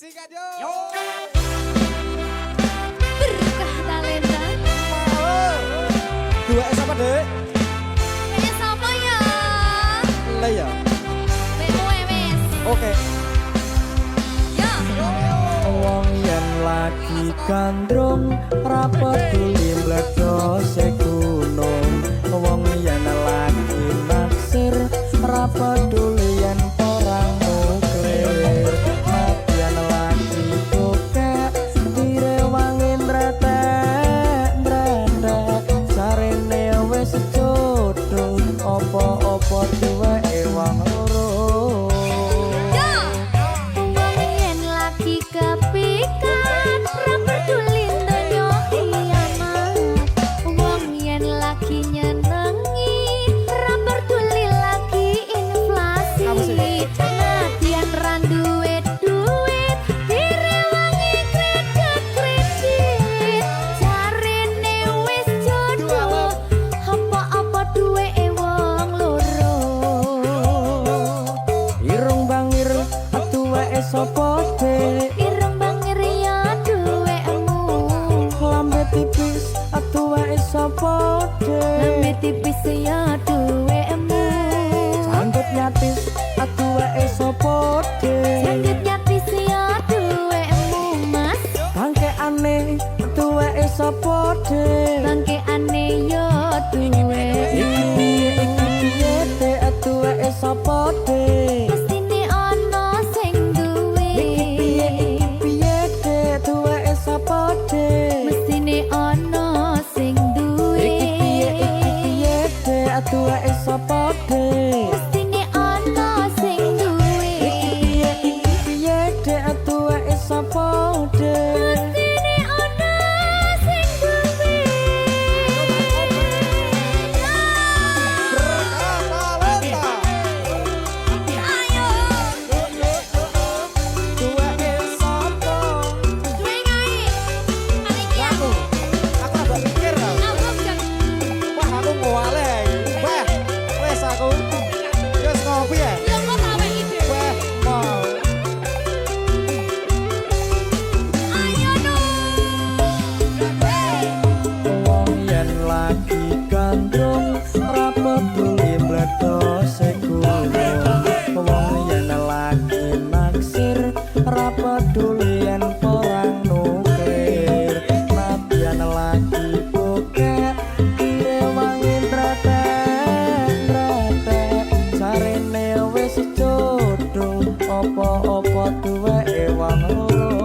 Sikat yo. Berkah talenta. Dua S apa dek? Kayak siapa ya? Lah ya. Wes. Oke. Ya. Wong yen lagi gandrung ra peduli mledose gunung. Wong yen lagi naksir ra peduli yen perang nuklir. Yen lagi bokek direwangin retek sarene wis jodoh apa-apa duweke wong loro. Wong yen lagi kepikat ra peduli donya kiamat. Wong yen lagi nyenengi ra peduli lagi inflasi. Nadyan ra duwe duit direwangi kredit. Jarene wis jodoh apa-apa duweke wong loro. Irung bangir atuweke sapa dek? Ireng bangir ya duwekmu. Lambe tipis atuweke sapa Lambe dek? tipis ya duwekmu. Sanggut nyatis atuweke sapa dek? Sanggut nyatis ya duwekmu mas. Bangke aneh atuweke sapa dek? Bangke aneh ya duwe. Iki piye dek atuweke sapa dek? Mestine ana sing duwe. Iki piye dek atuweke sapa dek? Mestine ana sing duwe. Iki piye dek atuweke sapa dek? Mestine ana sing duwe. Iki piye dek atuweke sapa dek? Mestine ana sing duwe. Berkah talenta. Ayo. Duweke sapa? Duwe ngai. Arek ya. Aku. Aku agak mikir tau. Aku jangan. Wah aku ngowale. Wah. Wes aku. Wes ngopi ya. Yo kok gawe ide. Wah mau. Ayo dong. Wong yen lagi gandrung ra peduli mledose gunung. Wong yen lagi naksir ra peduli yen perang nuklir. Nadyan lagi bokek direwangin retek sarene wis jodoh apa-apa duweke wong loro.